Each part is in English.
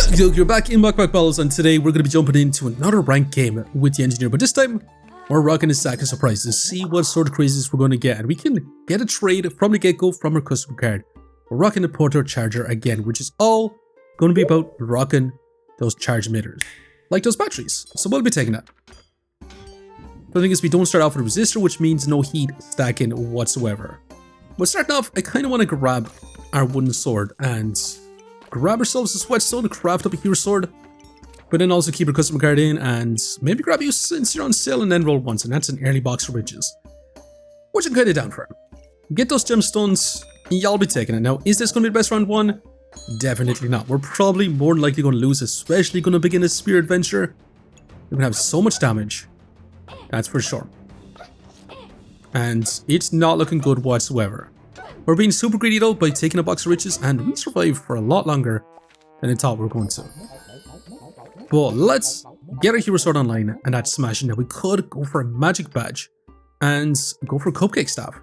Yo, you're back in Backpack Battles, and today we're going to be jumping into another ranked game with the engineer, but this time we're rocking a sack of surprises, see what sort of crazies we're going to get, and we can get a trade from the get-go from our custom card. We're rocking the Porter Charger again, which is all going to be about rocking those charge emitters, like those batteries, so we'll be taking that. The thing is, we don't start off with a resistor, which means no heat stacking whatsoever. But starting off, I kind of want to grab our wooden sword and grab ourselves a sweatstone to craft up a hero sword, but then also keep our custom card in and maybe grab you since you're on sale and then roll once, and that's an early box of riches, which I'm kind of down for. Get those gemstones, y'all be taking it. Now, is this going to be the best round one? Definitely not. We're probably more than likely going to lose, especially going to begin a spear adventure. We're going to have so much damage, that's for sure. And it's not looking good whatsoever. We're being super greedy though by taking a box of riches, and we survived for a lot longer than I thought we were going to. But let's get our hero sword online, and that's smashing. Now we could go for a magic badge and go for a cupcake staff,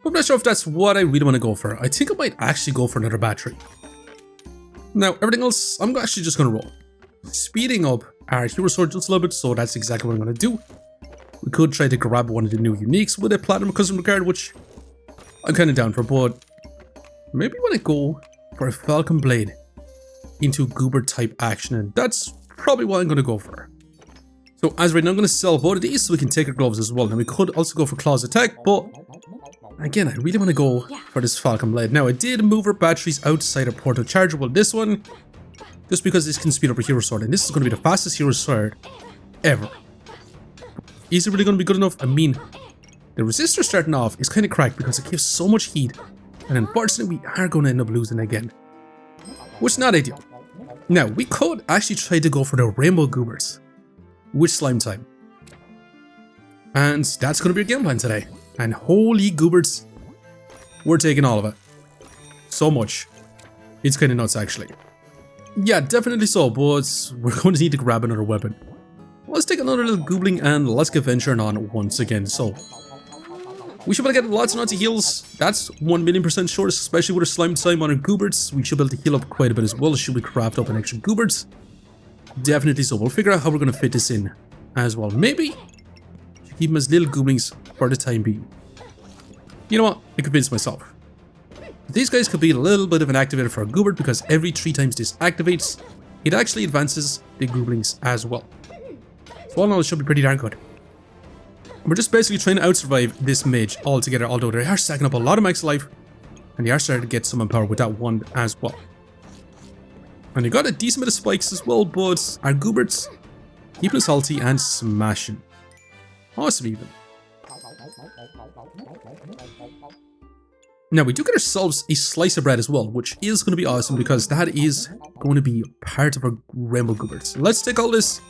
but I'm not sure if that's what I really want to go for. I think I might actually go for another battery. Now everything else, I'm actually just going to roll. Speeding up our hero sword just a little bit, so that's exactly what I'm going to do. We could try to grab one of the new uniques with a platinum custom card, which I'm kind of down for, but maybe want to go for a Falcon Blade into Goobert type action, and that's probably what I'm going to go for. So as right now, I'm going to sell both of these so we can take our gloves as well. Now we could also go for Claws Attack, but again, I really want to go for this Falcon Blade. Now I did move our batteries outside our Portal Charger, well this one, just because this can speed up our hero sword, and this is going to be the fastest hero sword ever. Is it really going to be good enough? I mean, the resistor starting off is kind of cracked because it gives so much heat, and unfortunately we are going to end up losing again, which is not ideal. Now we could actually try to go for the Rainbow Gooberts with slime time, and that's going to be our game plan today. And holy Gooberts, we're taking all of it. So much. It's kind of nuts actually. Yeah, definitely so, but we're going to need to grab another weapon. Let's take another little goobling and let's get venturing on once again. So we should be able to get lots and lots of heals. That's 1,000,000% sure, especially with our slime time on our Gooberts. We should be able to heal up quite a bit as well. Should we craft up an extra Gooberts? Definitely so. We'll figure out how we're going to fit this in as well. Maybe keep them as little gooblings for the time being. You know what? I convinced myself. These guys could be a little bit of an activator for a Goobert, because every 3 times this activates, it actually advances the gooblings as well. So all in all, it should be pretty darn good. We're just basically trying to outsurvive this mage altogether, although they are stacking up a lot of max life, and they are starting to get some power with that wand as well. And they got a decent bit of spikes as well, but our Gooberts keeping us healthy and smashing. Awesome even. Now we do get ourselves a slice of bread as well, which is going to be awesome because that is going to be part of our Rainbow Gooberts. Let's take all this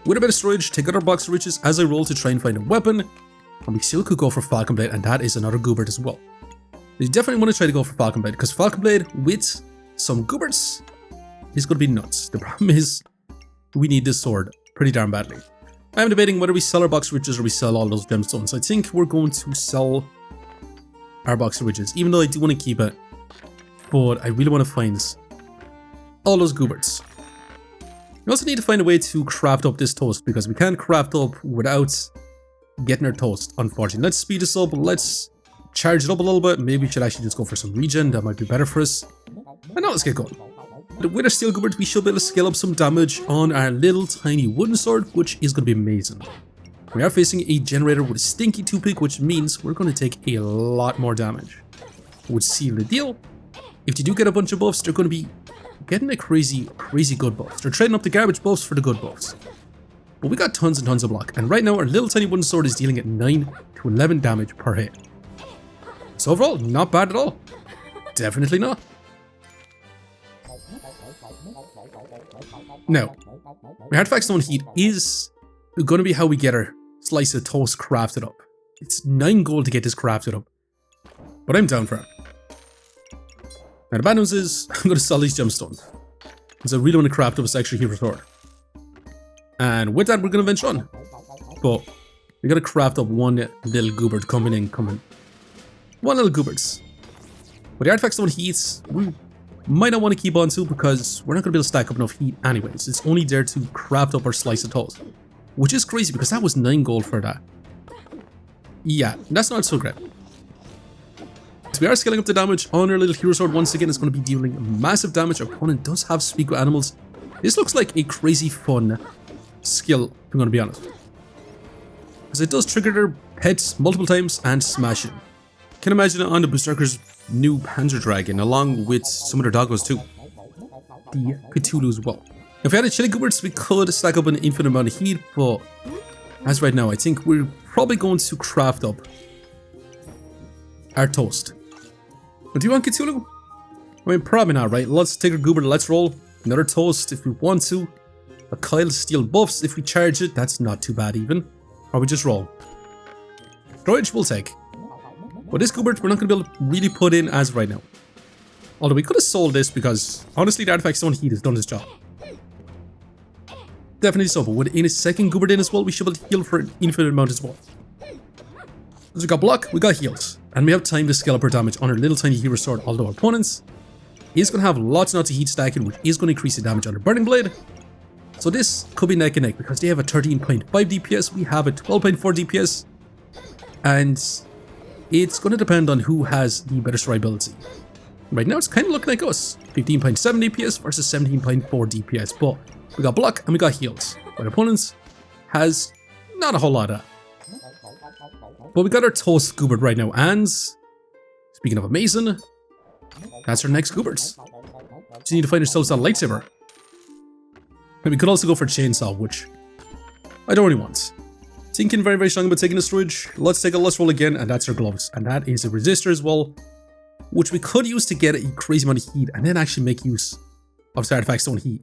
with a bit of storage, take out our box of riches as I roll to try and find a weapon, and we still could go for Falcon Blade, and that is another Goobert as well. You definitely want to try to go for Falcon Blade, because Falcon Blade with some Gooberts is going to be nuts. The problem is, we need this sword pretty darn badly. I'm debating whether we sell our box of riches or we sell all those gemstones. I think we're going to sell our box of riches, even though I do want to keep it, but I really want to find all those Gooberts. We also need to find a way to craft up this toast, because we can't craft up without getting our toast, unfortunately. Let's speed this up, let's charge it up a little bit. Maybe we should actually just go for some regen, that might be better for us. And now let's get going. With our steel Goobert, we should be able to scale up some damage on our little tiny wooden sword, which is going to be amazing. We are facing a generator with a stinky toothpick, which means we're going to take a lot more damage. Would seal the deal. If you do get a bunch of buffs, they're going to be getting a crazy good buffs. They're trading up the garbage buffs for the good buffs. But we got tons and tons of block, and right now our little tiny wooden sword is dealing at 9 to 11 damage per hit. So overall, not bad at all. Definitely not. Now, our artifact stone heat is going to be how we get our slice of toast crafted up. It's 9 gold to get this crafted up, but I'm down for it. Now the bad news is, I'm going to sell these gemstones, because I really want to craft up this extra hero sword. And with that, we're going to venture on. But we got to craft up one little Goobert coming. One little Gooberts. But the artifact stone heats, might not want to keep on to because we're not going to be able to stack up enough heat anyways. It's only there to craft up our slice of toast, which is crazy because that was 9 gold for that. Yeah, that's not so great. So we are scaling up the damage on our little hero sword. Once again, it's going to be dealing massive damage. Our opponent does have speak with animals. This looks like a crazy fun skill, if I'm going to be honest. Because it does trigger their pets multiple times and smash it. Can imagine it on the Berserker's new Panzer Dragon, along with some of their doggos too. The Cthulhu as well. If we had a Chili Gooberts, we could stack up an infinite amount of heat, but as right now, I think we're probably going to craft up our toast. But do you want Cthulhu? I mean, probably not, right? Let's take our Goobert, let's roll. Another toast if we want to. A Kyle steal buffs if we charge it, that's not too bad even. Or we just roll. Storage we'll take. But this Goobert we're not going to be able to really put in as right now. Although we could have sold this because honestly the Artifact Stone Heat has done its job. Definitely so, but with a second Goobert in as well, we should be able to heal for an infinite amount as well. So we got block, we got heals. And we have time to scale up our damage on our little tiny hero sword, although our opponents is going to have lots and lots of heat stacking, which is going to increase the damage on their Burning Blade. So this could be neck and neck because they have a 13.5 DPS, we have a 12.4 DPS. And it's going to depend on who has the better survivability. Right now it's kind of looking like us. 15.7 DPS versus 17.4 DPS. But we got block and we got heals. But opponents has not a whole lot of that. But we got our Toast Goobert right now. And speaking of amazing, that's our next Gooberts. Just need to find ourselves a lightsaber. And we could also go for Chainsaw, which I don't really want. Thinking very, very strong about taking the storage. Let's roll again, and that's our gloves. And that is a resistor as well, which we could use to get a crazy amount of heat and then actually make use of the Artifact Stone Heat.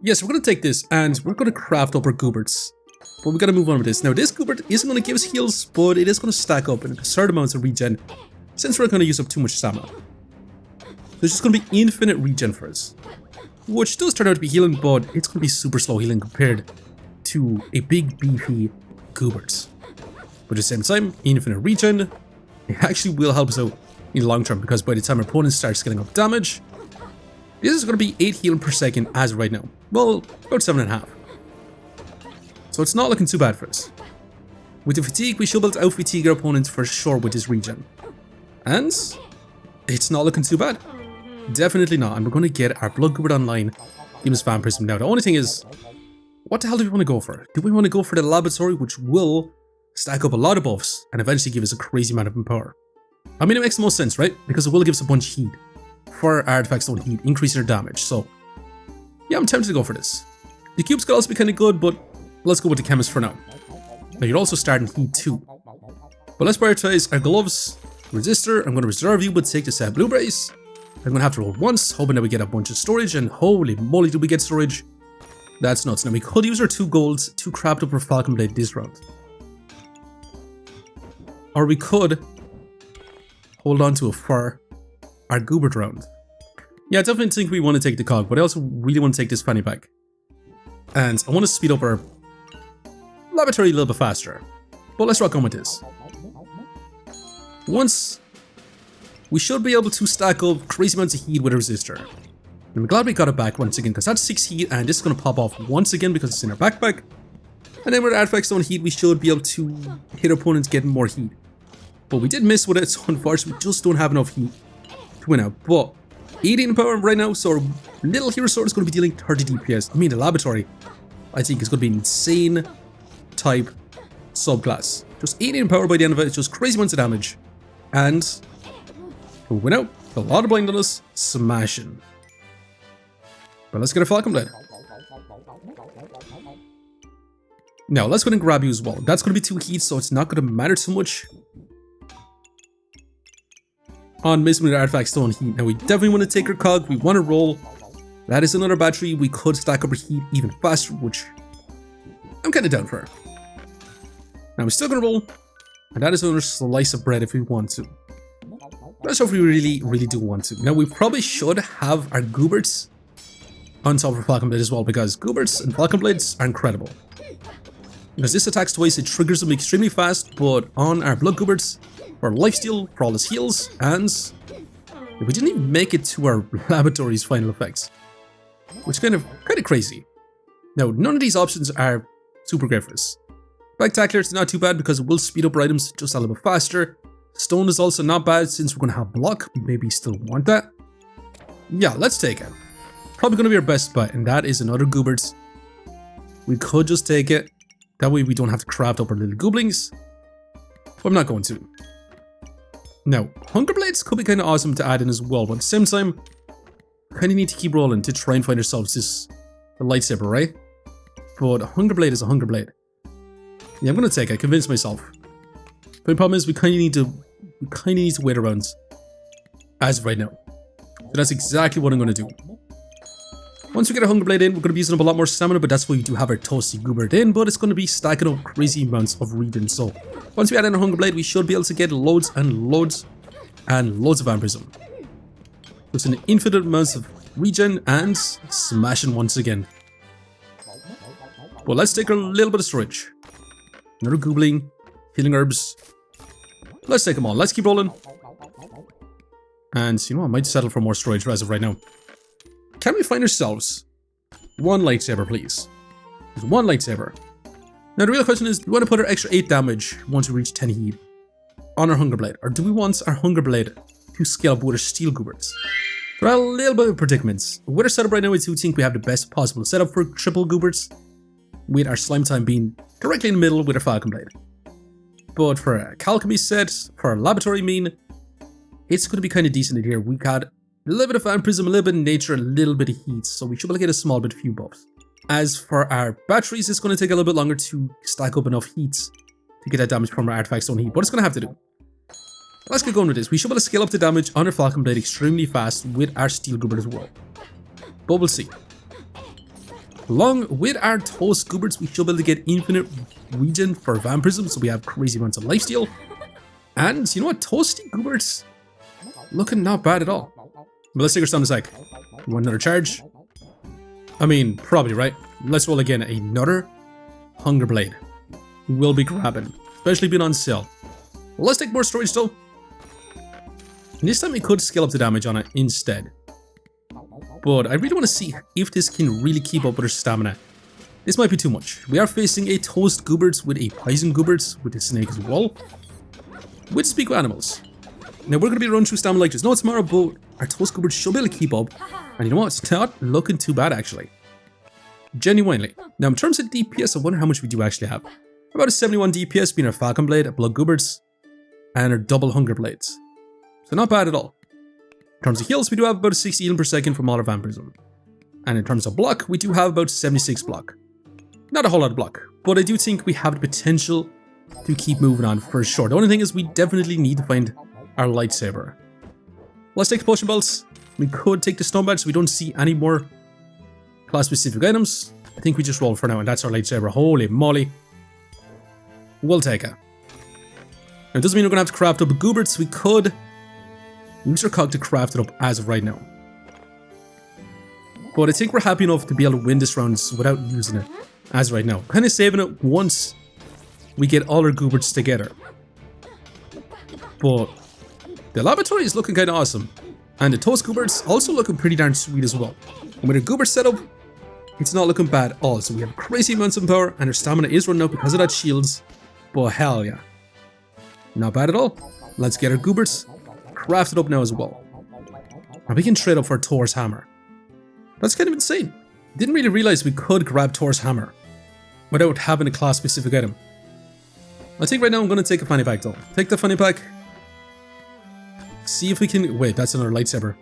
Yes, we're going to take this and we're going to craft up our Gooberts. But we got to move on with this. Now, this Goobert isn't going to give us heals, but it is going to stack up in absurd amounts of regen since we're not going to use up too much stamina. So it's just going to be infinite regen for us, which does turn out to be healing, but it's going to be super slow healing compared to a big beefy Goobert. But at the same time, infinite regen, it actually will help us out in the long term because by the time our opponent starts getting up damage, this is going to be 8 healing per second as right now. Well, about 7.5. So it's not looking too bad for us. With the fatigue, we should be able to out-fatigue our opponents for sure with this regen. And it's not looking too bad. Definitely not. And we're going to get our Blood Goobert online. Give us Vampirism now. The only thing is, what the hell do we want to go for? Do we want to go for the laboratory, which will stack up a lot of buffs and eventually give us a crazy amount of power? I mean, it makes the most sense, right? Because it will give us a bunch of heat for our Artifact Stone Heat, increasing our damage. So, yeah, I'm tempted to go for this. The cubes could also be kind of good, but let's go with the Chemist for now. Now, you're also starting heat too. But let's prioritize our gloves, resistor. I'm going to reserve you, but take the set blueberries. I'm going to have to roll once, hoping that we get a bunch of storage, and holy moly, do we get storage. That's nuts. Now, we could use our 2 golds to craft up our Falcon Blade this round. Or we could hold on to it for our Goobert round. Yeah, I definitely think we want to take the cog, but I also really want to take this fanny pack. And I want to speed up our laboratory a little bit faster. But let's rock on with this. Once, we should be able to stack up crazy amounts of heat with a resistor. And I'm glad we got it back once again, because that's 6 heat, and this is going to pop off once again because it's in our backpack. And then with Artifact Stone Heat, we should be able to hit opponents getting more heat. But we did miss with it, so unfortunately we just don't have enough heat to win out. But 18 power right now, so our little hero sword is going to be dealing 30 DPS. I mean, the laboratory, I think, is going to be an insane type subclass. Just 18 power by the end of it, it's just crazy amounts of damage. And we win out. A lot of blind on us, smashing. But let's get a Falcon Blade. Now, let's go and grab you as well. That's going to be 2 heat, so it's not going to matter too much on missing with Artifact Stone Heat. Now, we definitely want to take our cog. We want to roll. That is another battery. We could stack up our heat even faster, which I'm kind of down for. Now, we're still going to roll. And that is another slice of bread if we want to. That's if we really, really do want to. Now, we probably should have our Gooberts on top of our Falcon Blade as well, because Gooberts and Falcon Blades are incredible. Because this attacks twice, it triggers them extremely fast, but on our Blood Gooberts, for lifesteal, for all his heals, and We didn't even make it to our laboratory's final effects, which is kind of crazy. Now, none of these options are super great for us. Spectacular is not too bad because it will speed up our items just a little bit faster. Stone is also not bad since we're going to have block. We maybe still want that. Yeah, let's take it. Probably going to be our best bet, and that is another goobert. We could just take it. That way we don't have to craft up our little gooblings. But I'm not going to. Now, Hunger Blades could be kind of awesome to add in as well, but at the same time, kind of need to keep rolling to try and find ourselves this lightsaber, right? But a Hunger Blade is a Hunger Blade. Yeah, I'm going to take it. I convinced myself. But the problem is we kind of need to wait around as of right now. So that's exactly what I'm going to do. Once we get a Hunger Blade in, we're going to be using up a lot more stamina, but that's why we do have our Toasty Goobert in, but it's going to be stacking up crazy amounts of regen. So once we add in a Hunger Blade, we should be able to get loads and loads and loads of vampirism. There's an infinite amounts of regen and smashing once again. Well, let's take a little bit of storage. Another goobling, healing herbs. Let's take them all. Let's keep rolling. And you know, I might settle for more storage as of right now. Can we find ourselves one lightsaber, please? There's one lightsaber. Now the real question is, do we want to put our extra 8 damage once we reach 10 heat on our Hunger Blade? Or do we want our Hunger Blade to scale up with our Steel Gooberts? There are a little bit of predicaments. With our setup right now, I do think we have the best possible setup for triple Gooberts, with our Slime Time being directly in the middle with our Falcon Blade. But for a Calchemy set, for a Laboratory mean, it's going to be kind of decent in here. We got a little bit of vampirism, a little bit of nature, a little bit of heat, so we should be able to get a small bit of few buffs. As for our batteries, it's going to take a little bit longer to stack up enough heat to get that damage from our artifact stone heat, but it's going to have to do. Let's get going with this. We should be able to scale up the damage on our Falcon Blade extremely fast with our Steel Goobert as well. But we'll see. Along with our Toast Gooberts, we should be able to get infinite regen for vampirism, so we have crazy amounts of lifesteal. And you know what? Toasty Gooberts looking not bad at all. But let's take our stun a sec. You want another charge? I mean, probably, right? Let's roll again. Another Hunger Blade. We'll be grabbing, especially being on sale. Well, let's take more storage though. And this time we could scale up the damage on it instead. But I really want to see if this can really keep up with our stamina. This might be too much. We are facing a Toast Goobert with a Poison Goobert with a Snake as well. With Speak with Animals. Now we're going to be running through stamina like this. No, it's tomorrow, but our Toast Goobert should be able to keep up. And you know what? It's not looking too bad actually. Genuinely. Now in terms of DPS, I wonder how much we do actually have. About a 71 DPS being our Falcon Blade, Blood Gooberts, and our double Hunger Blades. So not bad at all. In terms of heals, we do have about a 60 healing per second from all our vampirism. And in terms of block, we do have about 76 block. Not a whole lot of block, but I do think we have the potential to keep moving on for sure. The only thing is we definitely need to find our lightsaber. Let's take the potion belts. We could take the stone badge so we don't see any more class specific items. I think we just roll for now and that's our lightsaber. Holy moly. We'll take it. Now it doesn't mean we're going to have to craft up Gooberts. We could use our cog to craft it up as of right now. But I think we're happy enough to be able to win this round without using it as of right now. Kind of saving it once we get all our Gooberts together. But the laboratory is looking kind of awesome. And the Toast Gooberts also looking pretty darn sweet as well. And with our Goobert setup, it's not looking bad at all. So we have crazy amounts of power and our stamina is running out because of that shields. But hell yeah. Not bad at all. Let's get our Gooberts crafted up now as well. And we can trade up for Thor's hammer. That's kind of insane. Didn't really realize we could grab Thor's hammer without having a class specific item. I think right now I'm going to take a fanny pack though. Take the fanny pack. See if we can... Wait, that's another lightsaber.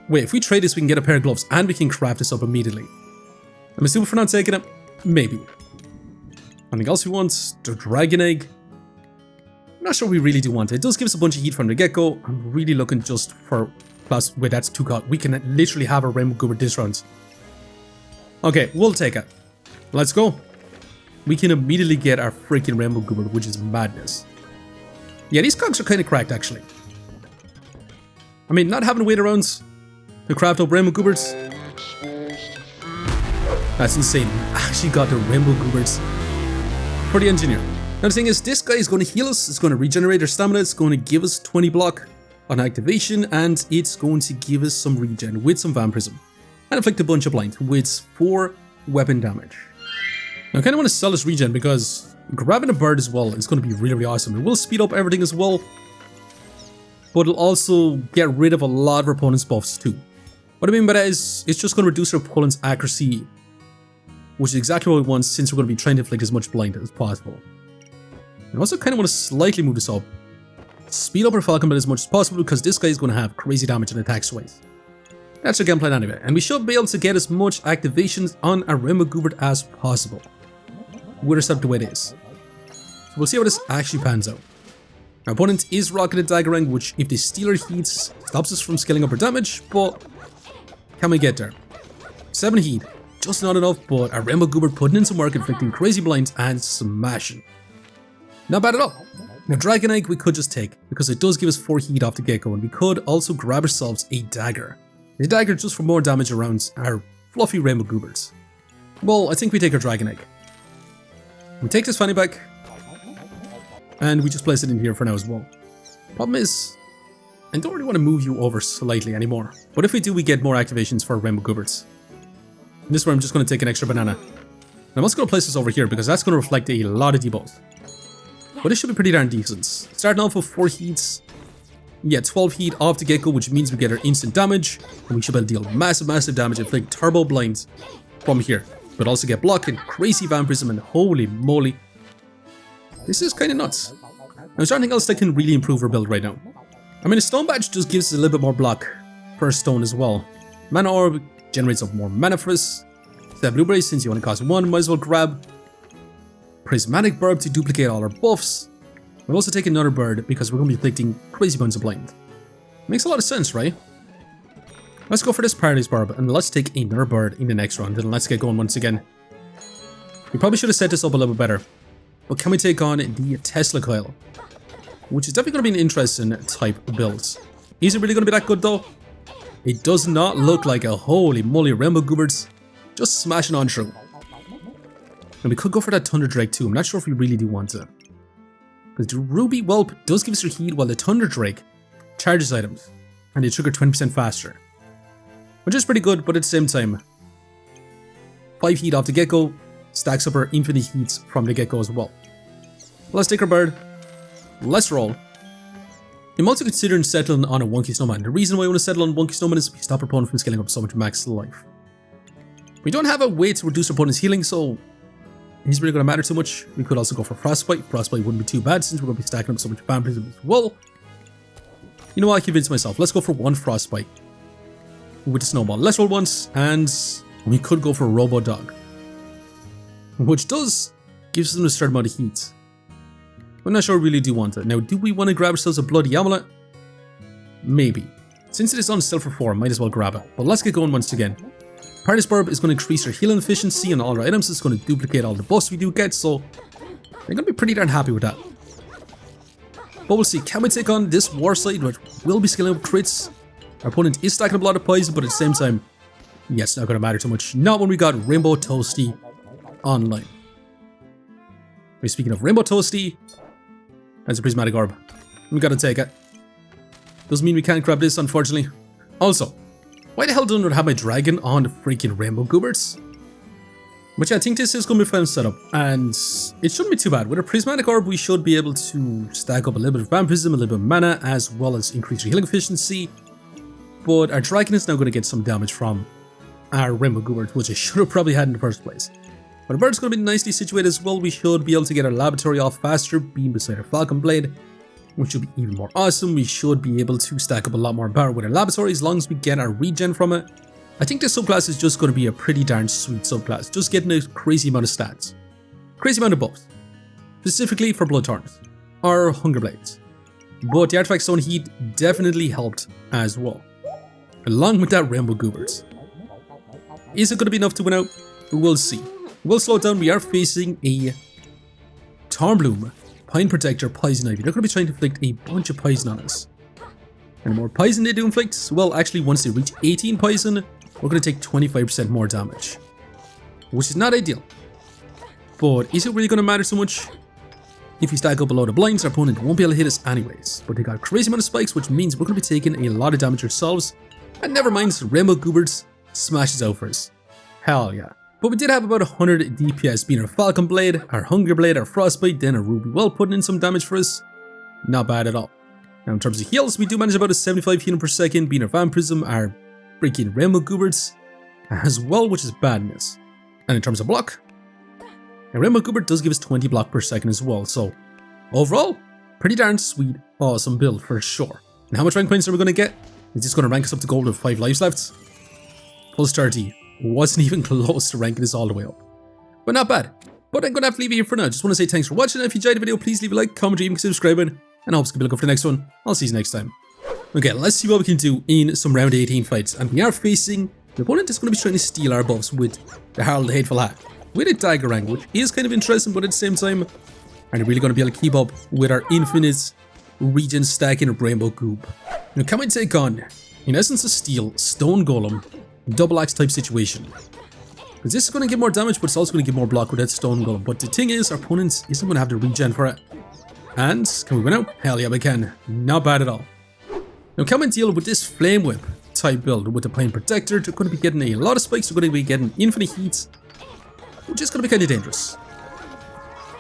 Wait, if we trade this we can get a pair of gloves and we can craft this up immediately. I'm assuming if we're not taking it, maybe. Anything else we want? The dragon egg. I'm not sure we really do want it. It does give us a bunch of heat from the get-go. I'm really looking just for class... Wait, that's too hot. We can literally have a Rainbow Goobert this round. Okay, we'll take it. Let's go. We can immediately get our freaking Rainbow Goobert, which is madness. Yeah, these cogs are kind of cracked, actually. I mean, not having to wait around to craft up Rainbow Gooberts. That's insane. We actually got the Rainbow Gooberts for the engineer. Now the thing is, this guy is going to heal us, it's going to regenerate our stamina, it's going to give us 20 block, on activation, and it's going to give us some regen with some vampirism. And inflict a bunch of blind with 4 weapon damage. Now I kind of want to sell this regen because grabbing a bird as well is going to be really, really awesome. It will speed up everything as well, but it'll also get rid of a lot of our opponent's buffs too. What I mean by that is it's just going to reduce our opponent's accuracy, which is exactly what we want since we're going to be trying to inflict as much blind as possible. I also kind of want to slightly move this up. Speed up our Falcon Blade as much as possible because this guy is going to have crazy damage and attacks twice. That's our game plan anyway, and we should be able to get as much activations on our RAINBOW GOOBERT as possible with our setup the way it is. So we'll see how this actually pans out. Our opponent is rocking a dagger rank, which if they steal our heats, stops us from scaling up our damage, but can we get there? 7 heat, just not enough, but our RAINBOW GOOBERT putting in some work, inflicting crazy blinds and smashing. Not bad at all. Now Dragon Egg we could just take, because it does give us 4 heat off the get-go, and we could also grab ourselves a dagger. A dagger just for more damage around our fluffy RAINBOW GOOBERTs. Well, I think we take our Dragon Egg. We take this fanny back, and we just place it in here for now as well. Problem is, I don't really want to move you over slightly anymore, but if we do, we get more activations for RAINBOW GOOBERTs. And this is where I'm just going to take an extra banana. And I'm also going to place this over here because that's going to reflect a lot of debuffs. But this should be pretty darn decent. Starting off with 4 heats. Yeah, 12 heat off the get-go, which means we get our instant damage, and we should be able to deal massive damage and inflict turbo blinds from here. But also get block and crazy vampirism, and holy moly, this is kind of nuts. Now, is there anything else that can really improve our build right now? I mean, a stone badge just gives us a little bit more block per stone as well. Mana orb generates up more mana for us. That blueberry, since you only cost 1, might as well grab. Prismatic Burb to duplicate all our buffs. We'll also take another bird because we're going to be inflicting crazy amounts of blind. Makes a lot of sense, right? Let's go for this Paradise Burb and let's take another bird in the next round and let's get going once again. We probably should have set this up a little bit better. But can we take on the Tesla Coil? Which is definitely going to be an interesting type of build. Is it really going to be that good though? It does not look like a holy moly RAINBOW GOOBERT just smashing on through. And we could go for that Thunder Drake too. I'm not sure if we really do want to. Because the Ruby Whelp does give us your heat while the Thunder Drake charges items. And they trigger 20% faster. Which is pretty good, but at the same time, 5 heat off the get-go stacks up our infinite heats from the get-go as well. Let's take our bird. Let's roll. I'm also considering settling on a Wonky Snowman. The reason why I want to settle on Wonky Snowman is we stop our opponent from scaling up so much max life. We don't have a way to reduce our opponent's healing, so he's really going to matter too much. We could also go for Frostbite. Frostbite wouldn't be too bad since we're going to be stacking up so much vampirism as well. You know what, I convinced myself. Let's go for 1 Frostbite with the Snowball. Let's roll once, and we could go for Robo Dog, which does give us a certain amount of heat. I'm not sure we really do want it. Now, do we want to grab ourselves a Bloody Amulet? Maybe. Since it is on Silver 4, might as well grab it. But let's get going once again. Paradise Burb is going to increase our healing efficiency on all our items. It's going to duplicate all the buffs we do get, so they're going to be pretty darn happy with that. But we'll see. Can we take on this War Side, which will be scaling up crits? Our opponent is stacking up a lot of poison, but at the same time, yeah, it's not going to matter too much. Not when we got Rainbow Toasty online. Speaking of Rainbow Toasty, that's a Prismatic Orb. We gotta take it. Doesn't mean we can't grab this, unfortunately. Also, why the hell don't I have my dragon on the freaking RAINBOW GOOBERTs? But yeah, I think this is going to be a fun setup, and it shouldn't be too bad. With a Prismatic Orb, we should be able to stack up a little bit of vampirism, a little bit of mana, as well as increase our healing efficiency. But our dragon is now going to get some damage from our RAINBOW GOOBERT, which I should have probably had in the first place. But our bird's going to be nicely situated as well. We should be able to get our laboratory off faster, being beside our Falcon Blade, which should be even more awesome. We should be able to stack up a lot more power with our laboratory as long as we get our regen from it. I think this subclass is just going to be a pretty darn sweet subclass, just getting a crazy amount of stats. Crazy amount of buffs. Specifically for Bloodthorns, or Hunger Blades. But the Artifact Stone Heat definitely helped as well, along with that RAINBOW GOOBERT. Is it going to be enough to win out? We'll see. We'll slow it down. We are facing a Thornbloom, Pine Protector, Poison Ivy. They're going to be trying to inflict a bunch of poison on us. And the more poison they do inflict, well, actually, once they reach 18 poison, we're going to take 25% more damage, which is not ideal. But is it really going to matter so much? If we stack up a load of blinds, our opponent won't be able to hit us anyways. But they got a crazy amount of spikes, which means we're going to be taking a lot of damage ourselves. And never mind, Rainbow Goobert smashes out for us. Hell yeah. But we did have about 100 DPS, being our Falcon Blade, our Hunger Blade, our Frostbite, then our Ruby Well putting in some damage for us. Not bad at all. Now in terms of heals, we do manage about a 75 healing per second, being our Vampirism, our freaking Rainbow Gooberts as well, which is badness. And in terms of block, our Rainbow Goobert does give us 20 block per second as well, so overall, pretty darn sweet, awesome build for sure. And how much rank points are we going to get? Is this going to rank us up to gold with 5 lives left? Plus 30. Wasn't even close to ranking this all the way up. But not bad. But I'm going to have to leave it here for now. Just want to say thanks for watching. If you enjoyed the video, please leave a like, comment, even subscribing. And I hope to be looking for the next one. I'll see you next time. Okay, let's see what we can do in some round 18 fights. And we are facing the opponent that's going to be trying to steal our buffs with the Harold the Hateful Hat. With a dagger rank, which is kind of interesting, but at the same time, are they really going to be able to keep up with our infinite regen stacking of Rainbow Goob? Now, can we take on, in essence, a steel stone golem double axe type situation? Because this is going to give more damage, but it's also going to give more block with that stone golem. But the thing is, our opponent isn't going to have the regen for it. And can we win out? Hell yeah, we can. Not bad at all. Now, can we deal with this flame whip type build with the plane protector? They're going to be getting a lot of spikes. They're going to be getting infinite heat, which is going to be kind of dangerous.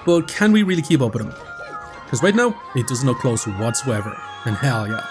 But can we really keep up with them? Because right now, it doesn't look close whatsoever. And hell yeah.